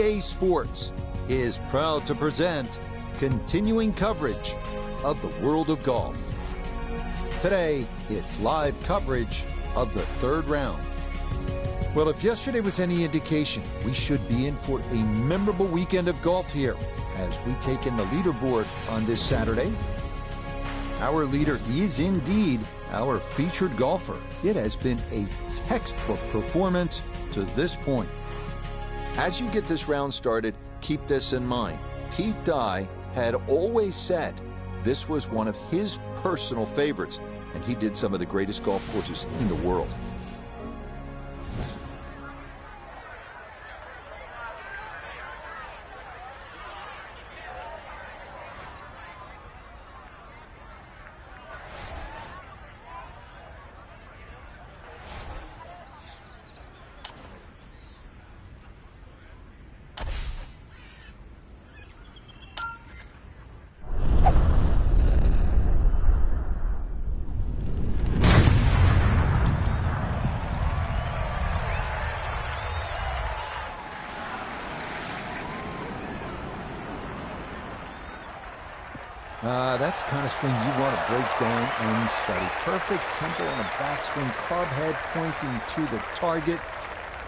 PGA Sports is proud to present continuing coverage of the world of golf. Today, it's live coverage of the third round. Well, if yesterday was any indication, we should be in for a memorable weekend of golf here as we take in the leaderboard on this Saturday. Our leader is indeed our featured golfer. It has been a textbook performance to this point. As you get this round started, keep this in mind. Pete Dye had always said this was one of his personal favorites, and he did some of the greatest golf courses in the world. That's the kind of swing you want to break down and study. Perfect tempo on the backswing, club head pointing to the target,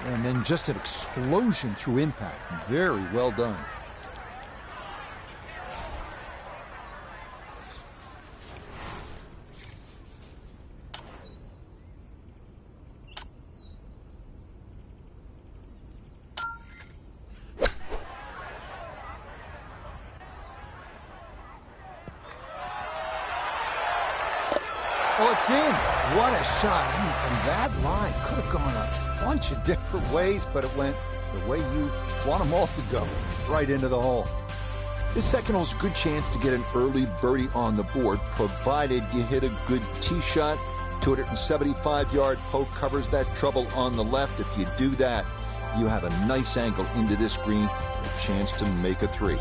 and then just an explosion through impact. Very well done. Oh, it's in. What a shot. I mean, from that line, could have gone a bunch of different ways, but it went the way you want them all to go, right into the hole. This second hole's a good chance to get an early birdie on the board, provided you hit a good tee shot. 275-yard poke covers that trouble on the left. If you do that, you have a nice angle into this green, a chance to make a three.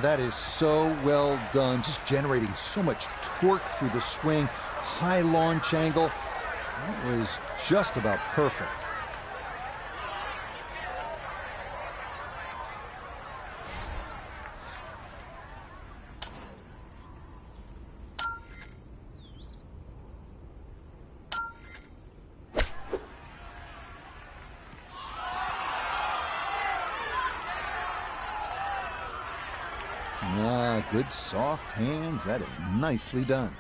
That is so well done, just generating so much torque through the swing, high launch angle. That was just about perfect. Good soft hands. That is nicely done.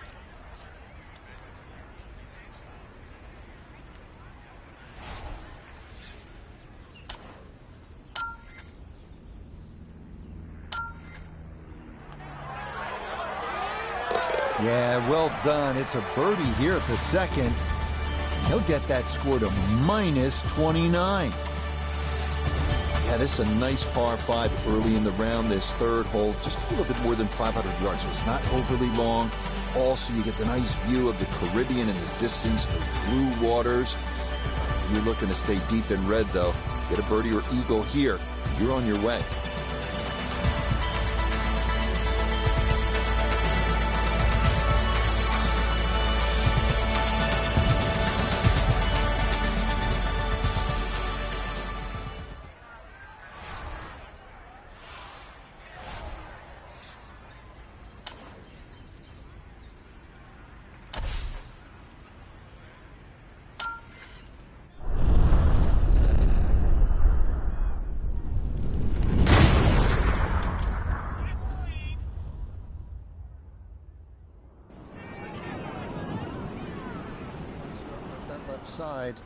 Yeah, well done. It's a birdie here at the second. He'll get that score to -29. Yeah, this is a nice par 5 early in the round. This third hole, just a little bit more than 500 yards, so it's not overly long. Also, you get the nice view of the Caribbean in the distance, the blue waters. You're looking to stay deep in red, though. Get a birdie or eagle here. You're on your way. Side.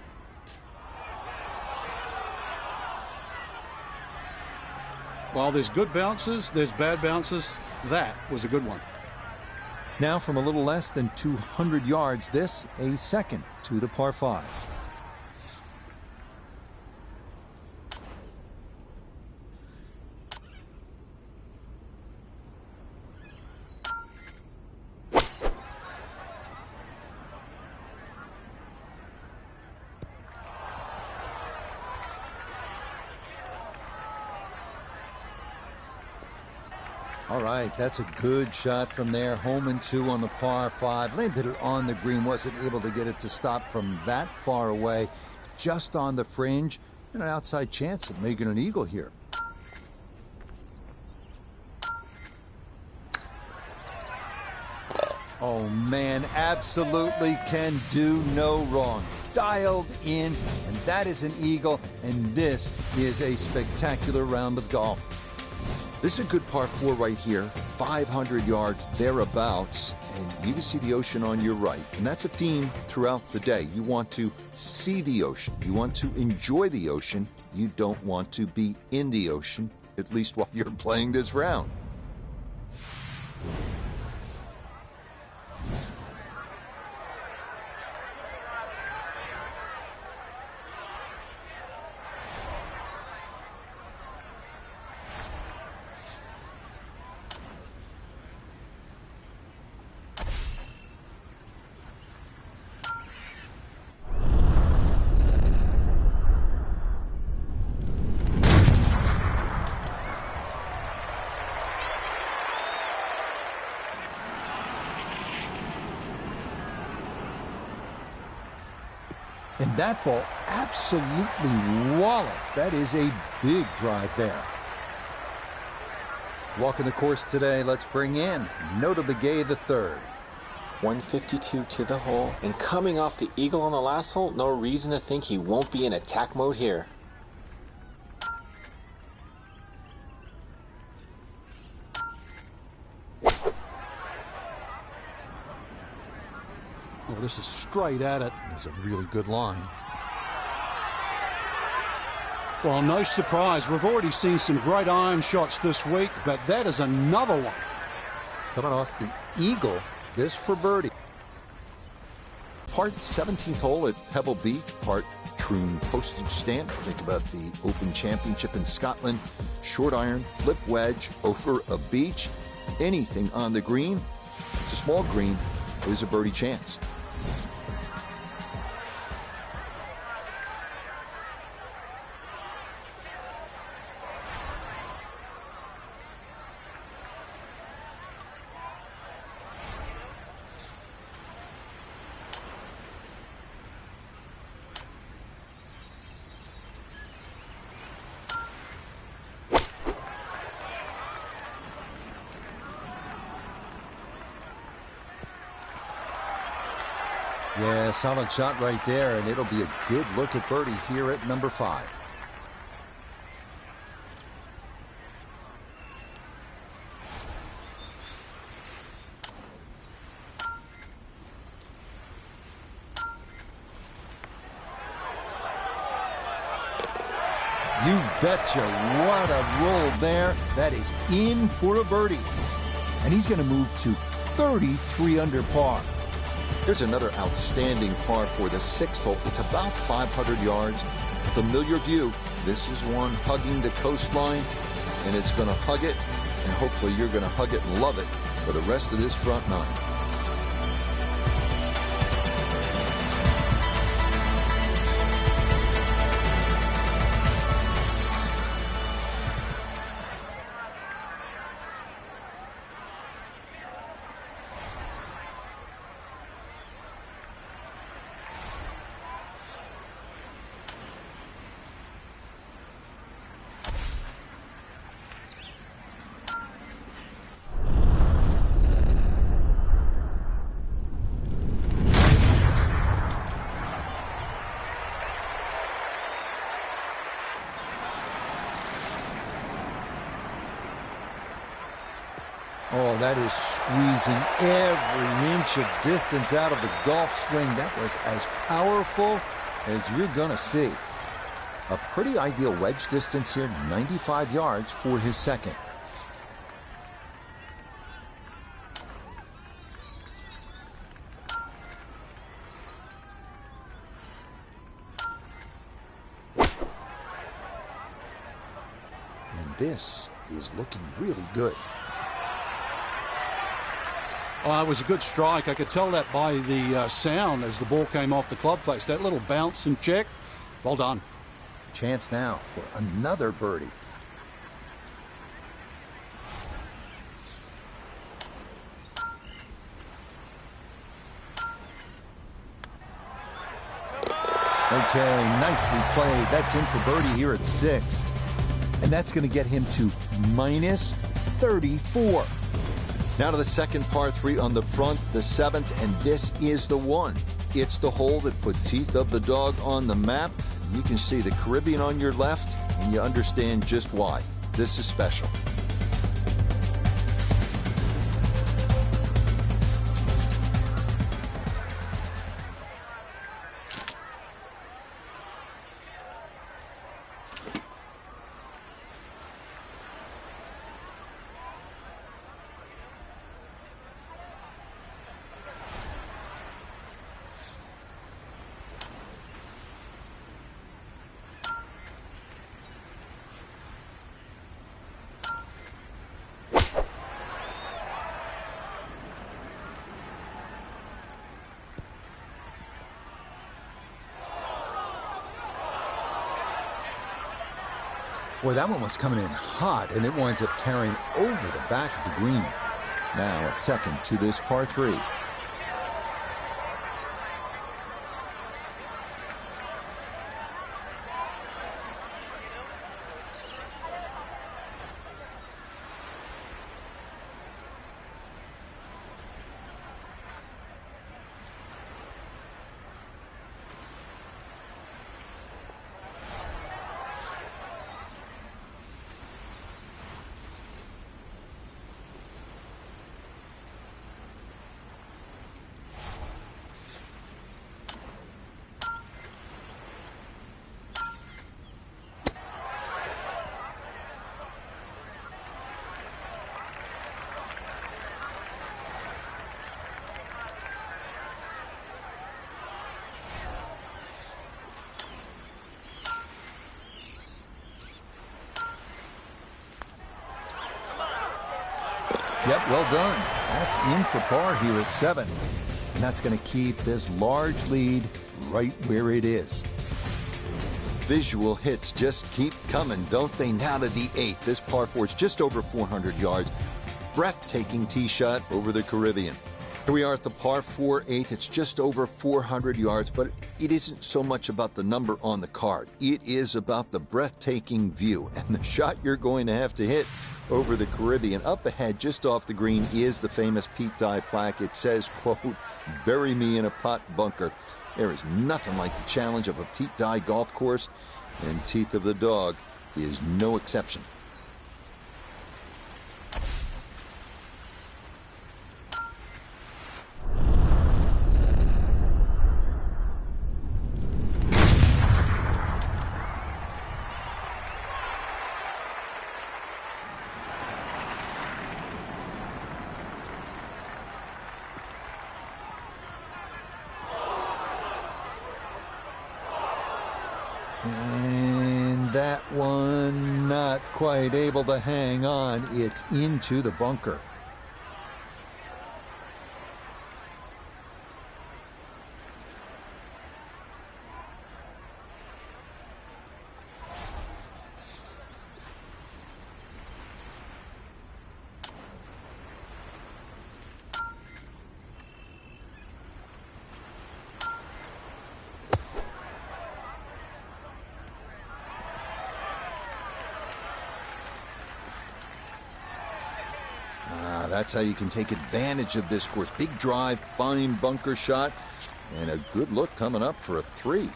While there's good bounces, there's bad bounces. That was a good one. Now from a little less than 200 yards, this a second to the par 5. All right, that's a good shot from there. Home and 2 on the par 5. Landed it on the green. Wasn't able to get it to stop from that far away. Just on the fringe. And an outside chance of making an eagle here. Oh, man, absolutely can do no wrong. Dialed in, and that is an eagle. And this is a spectacular round of golf. This is a good par 4 right here, 500 yards thereabouts, and you can see the ocean on your right. And that's a theme throughout the day. You want to see the ocean. You want to enjoy the ocean. You don't want to be in the ocean, at least while you're playing this round. And that ball absolutely walloped. That is a big drive there. Walking the course today, let's bring in Nota Begay the third. 152 to the hole, and coming off the eagle on the last hole, no reason to think he won't be in attack mode here. Oh, this is straight at it. It's a really good line. Well, no surprise. We've already seen some great iron shots this week, but that is another one. Coming off the eagle, this for birdie. Part 17th hole at Pebble Beach, part Troon postage stamp. Think about the Open Championship in Scotland. Short iron, flip wedge over a beach. Anything on the green. It's a small green. There's a birdie chance. Yeah, solid shot right there, and it'll be a good look at birdie here at number 5. You betcha. What a roll there. That is in for a birdie. And he's going to move to 33 under par. Here's another outstanding par for the 6th hole. It's about 500 yards. Familiar view. This is one hugging the coastline, and it's going to hug it, and hopefully you're going to hug it and love it for the rest of this front 9. Oh, that is squeezing every inch of distance out of the golf swing. That was as powerful as you're going to see. A pretty ideal wedge distance here, 95 yards for his 2nd. this is looking really good. Oh, it was a good strike. I could tell that by the sound as the ball came off the club face. That little bounce and check. Well done. Chance now for another birdie. Okay, nicely played. That's in for birdie here at 6. And that's going to get him to minus 34. Now to the second par 3 on the front, the 7th, and this is the one. It's the hole that put Teeth of the Dog on the map. You can see the Caribbean on your left, and you understand just why. This is special. Boy, that one was coming in hot, and it winds up carrying over the back of the green. Now a second to this par 3. Yep, well done. That's in for par here at 7. And that's going to keep this large lead right where it is. Visual hits just keep coming, don't they? Now to the 8th. This par 4 is just over 400 yards. Breathtaking tee shot over the Caribbean. Here we are at the par 4 8th. It's just over 400 yards, but it isn't so much about the number on the card. It is about the breathtaking view and the shot you're going to have to hit over the Caribbean. Up ahead, just off the green, is the famous Pete Dye plaque. It says, quote, "Bury me in a pot bunker." There is nothing like the challenge of a Pete Dye golf course, and Teeth of the Dog is no exception. And that one not quite able to hang on. It's into the bunker. That's how you can take advantage of this course. Big drive, fine bunker shot, and a good look coming up for a 3.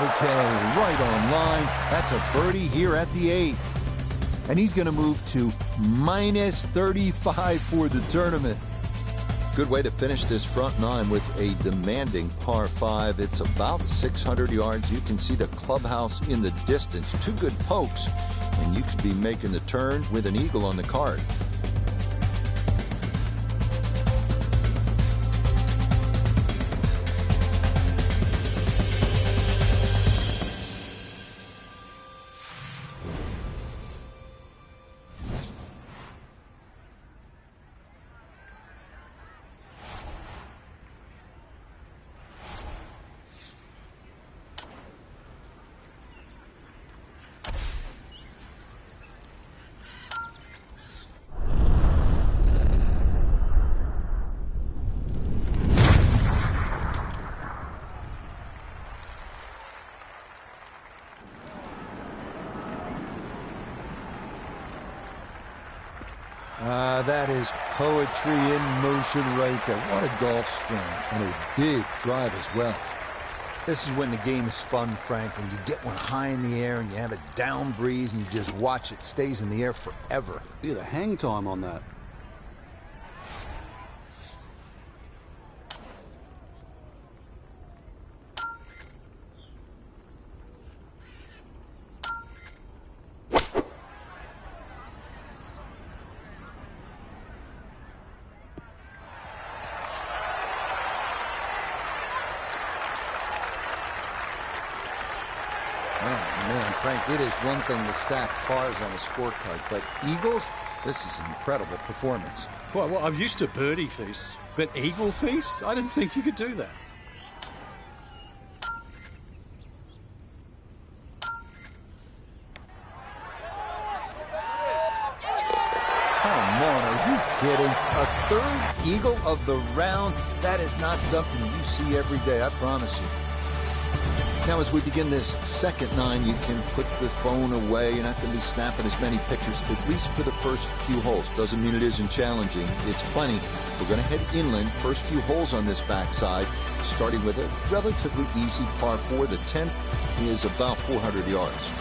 Okay, right on line. That's a birdie here at the 8th. And he's going to move to minus 35 for the tournament. Good way to finish this front 9 with a demanding par 5. It's about 600 yards. You can see the clubhouse in the distance. 2 good pokes, and you could be making the turn with an eagle on the card. That is poetry in motion right there. What a golf swing, and a big drive as well. This is when the game is fun, Frank, when you get one high in the air and you have a down breeze and you just watch it stays in the air forever. Look at the hang time on that. Man, Frank, it is one thing to stack cars on a scorecard, but Eagles, this is an incredible performance. Well, I'm used to birdie feasts, but eagle feast? I didn't think you could do that. Come on, are you kidding? A third eagle of the round? That is not something you see every day, I promise you. Now, as we begin this second 9, you can put the phone away. You're not going to be snapping as many pictures, at least for the first few holes. Doesn't mean it isn't challenging. It's plenty. We're going to head inland. First few holes on this backside, starting with a relatively easy par 4. The 10th is about 400 yards.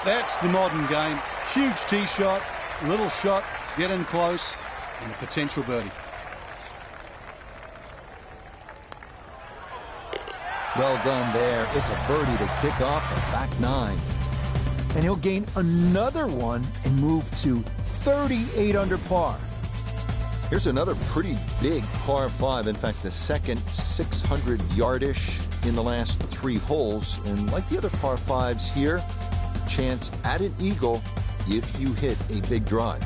That's the modern game. Huge tee shot, little shot, get in close, and a potential birdie. Well done there. It's a birdie to kick off the back 9. And he'll gain another one and move to 38 under par. Here's another pretty big par 5. In fact, the second 600-yardish in the last 3 holes. And like the other par 5s here, chance at an eagle if you hit a big drive.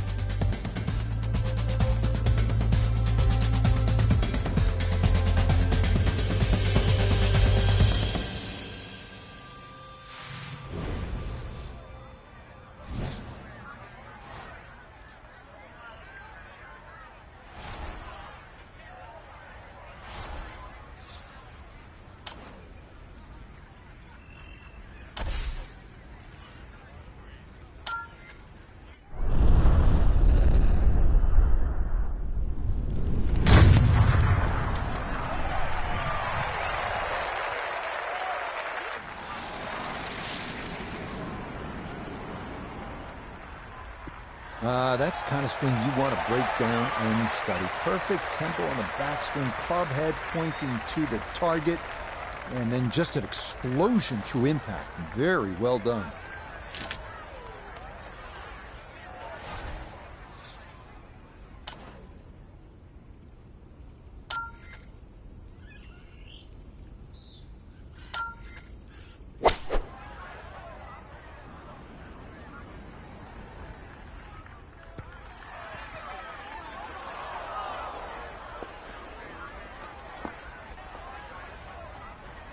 That's the kind of swing you want to break down and study. Perfect tempo on the backswing, club head pointing to the target, and then just an explosion through impact. Very well done.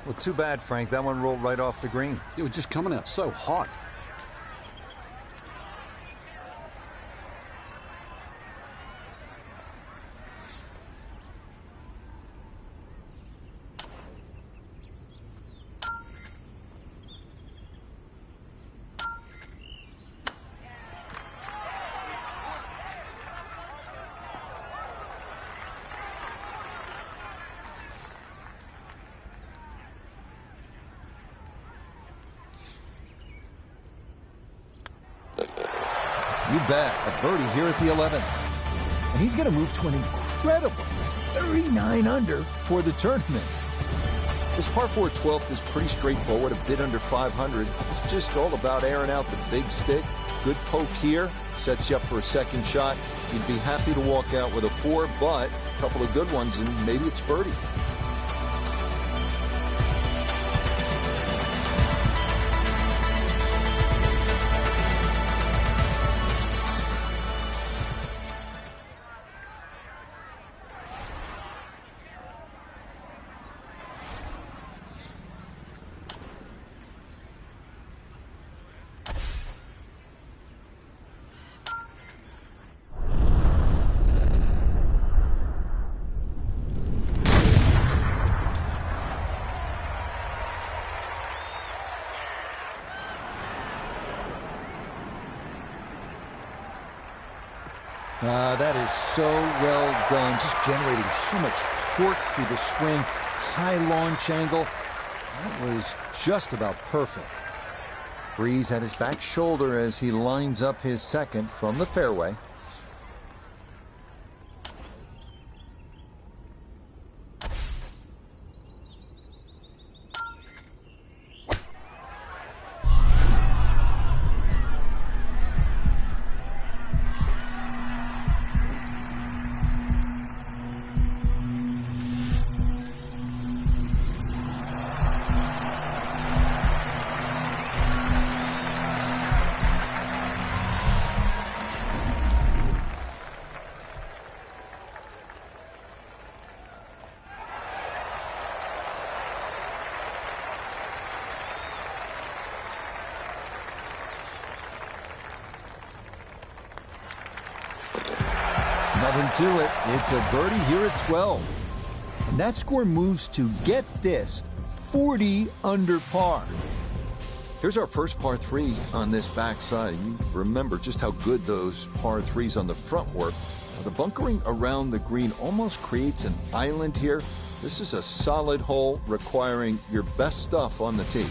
Well, too bad, Frank. That one rolled right off the green. It was just coming out so hot. You bet. A birdie here at the 11th. And he's going to move to an incredible 39 under for the tournament. This par 4 12th is pretty straightforward, a bit under 500. It's just all about airing out the big stick. Good poke here, sets you up for a second shot. You'd be happy to walk out with a 4, but a couple of good ones, and maybe it's birdie. That is so well done, just generating so much torque through the swing, high launch angle. That was just about perfect. Breeze at his back shoulder as he lines up his second from the fairway. Nothing to it. It's a birdie here at 12. And that score moves to, get this, 40 under par. Here's our first par 3 on this backside. You remember just how good those par 3s on the front were. Now, the bunkering around the green almost creates an island here. This is a solid hole requiring your best stuff on the tee.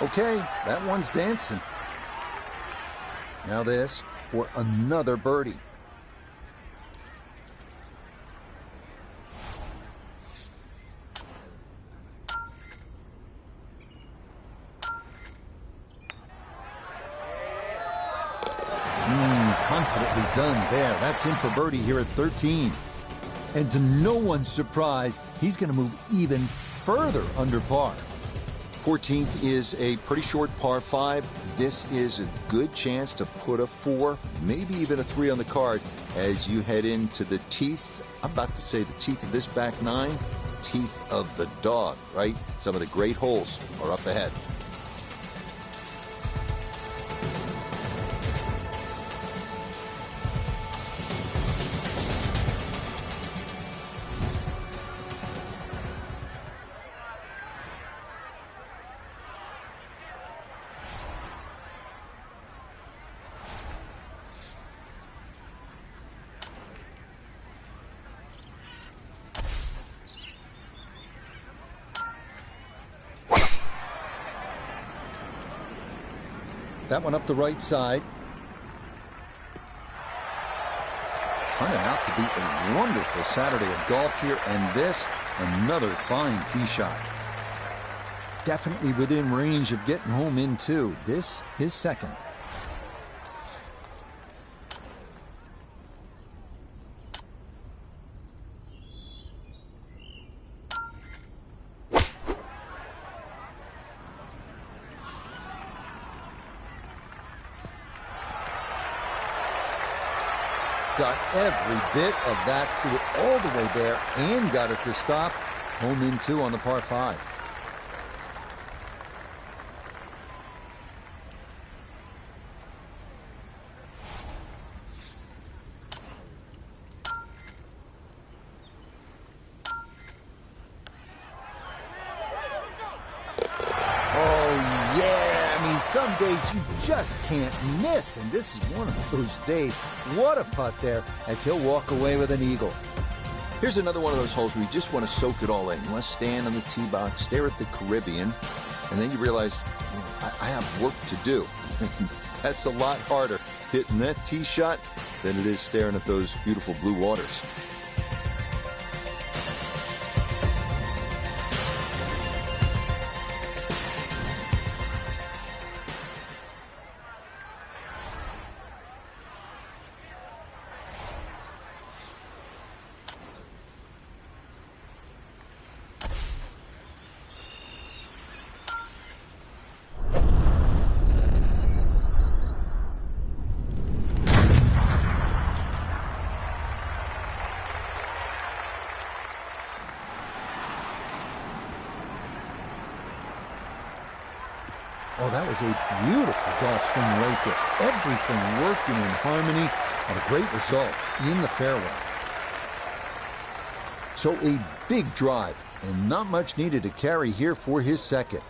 Okay, that one's dancing. Now this for another birdie. Confidently done there. That's in for birdie here at 13. And to no one's surprise, he's going to move even further under par. 14th is a pretty short par 5. This is a good chance to put a 4, maybe even a 3 on the card as you head into the teeth. I'm about to say the teeth of this back 9, teeth of the dog, right? Some of the great holes are up ahead. That one up the right side. Turning out to be a wonderful Saturday of golf here, and this, another fine tee shot. Definitely within range of getting home in two. This, his second. Got every bit of that, threw it all the way there and got it to stop. Home in two on the par 5. some days you just can't miss, and this is one of those days. What a putt there as he'll walk away with an eagle. Here's another one of those holes where you just want to soak it all in. You want to stand on the tee box, stare at the Caribbean, and then you realize, I have work to do. That's a lot harder hitting that tee shot than it is staring at those beautiful blue waters. Oh, that was a beautiful golf swing right there. Everything working in harmony and a great result in the fairway. So a big drive and not much needed to carry here for his second.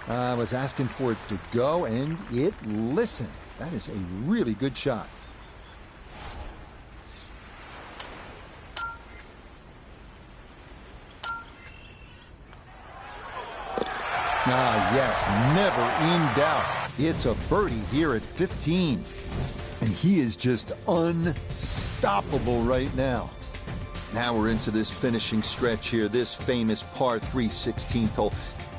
I was asking for it to go, and it listened. That is a really good shot. Ah, yes, never in doubt. It's a birdie here at 15. And he is just unstoppable right now. Now we're into this finishing stretch here, this famous par 3 16th hole.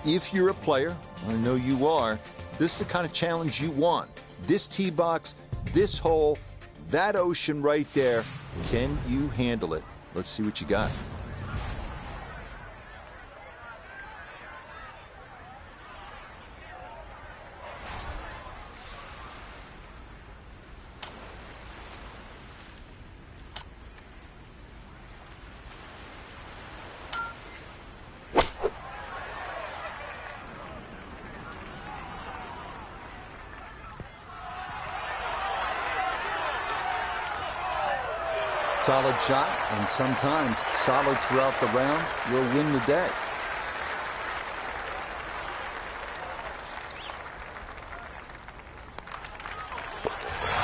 If you're a player, I know you are, this is the kind of challenge you want. This tee box, this hole, that ocean right there. Can you handle it? Let's see what you got. Solid shot, and sometimes solid throughout the round will win the day.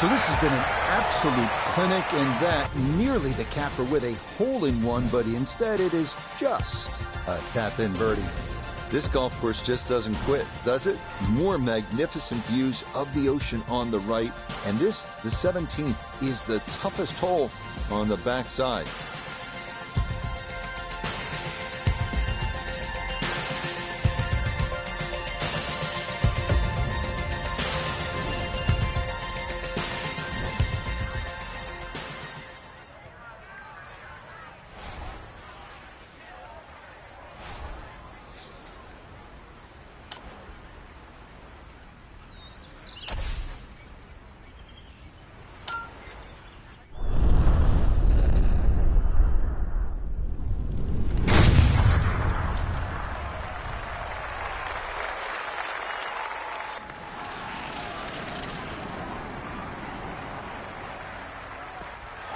So this has been an absolute clinic, and that nearly the capper with a hole-in-one, but instead it is just a tap-in birdie. This golf course just doesn't quit, does it? More magnificent views of the ocean on the right, and this, the 17th, is the toughest hole on the backside.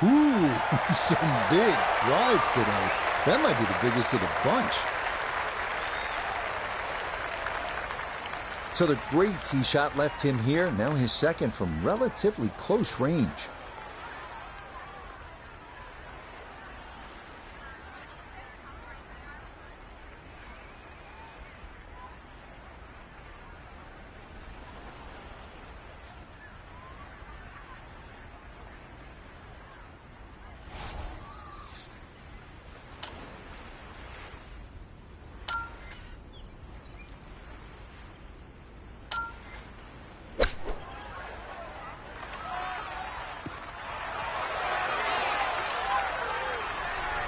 Ooh, some big drives today. That might be the biggest of the bunch. So the great tee shot left him here. Now his second from relatively close range.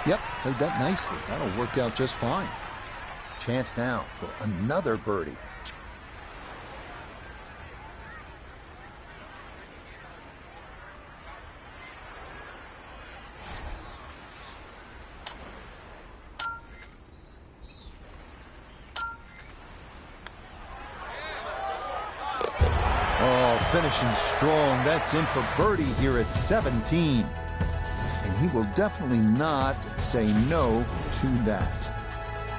Yep, played that nicely. That'll work out just fine. Chance now for another birdie. finishing strong. That's in for birdie here at 17. And he will definitely not say no to that.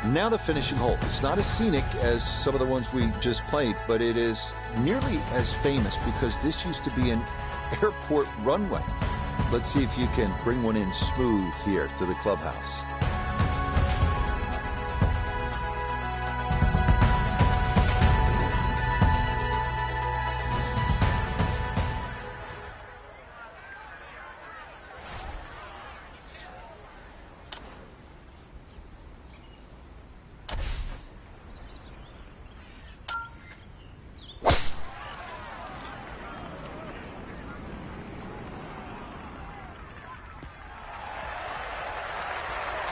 Now the finishing hole. It's not as scenic as some of the ones we just played, but it is nearly as famous because this used to be an airport runway. Let's see if you can bring one in smooth here to the clubhouse.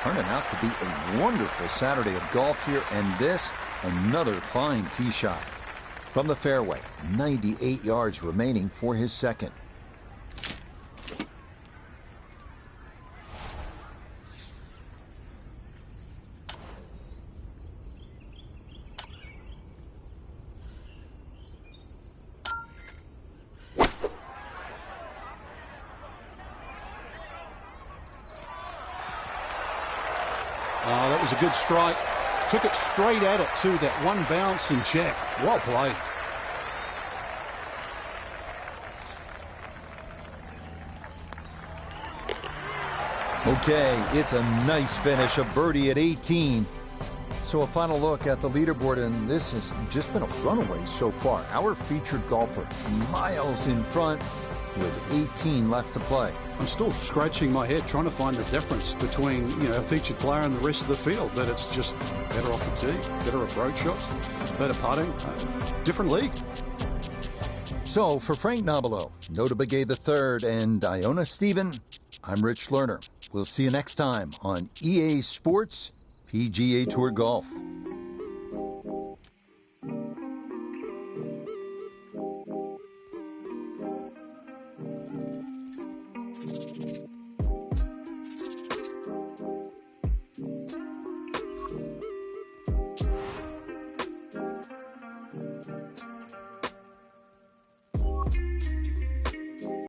Turning out to be a wonderful Saturday of golf here, and this, another fine tee shot. From the fairway, 98 yards remaining for his second. Oh, that was a good strike. Took it straight at it, too. That one bounce and check. Well played. Okay, it's a nice finish, a birdie at 18. So a final look at the leaderboard, and this has just been a runaway so far. Our featured golfer miles in front with 18 left to play. I'm still scratching my head trying to find the difference between, a featured player and the rest of the field, but it's just better off the tee, better approach shots, better putting, different league. So for Frank Nobilo, Nota Begay III, and Iona Stephen, I'm Rich Lerner. We'll see you next time on EA Sports PGA Tour Golf.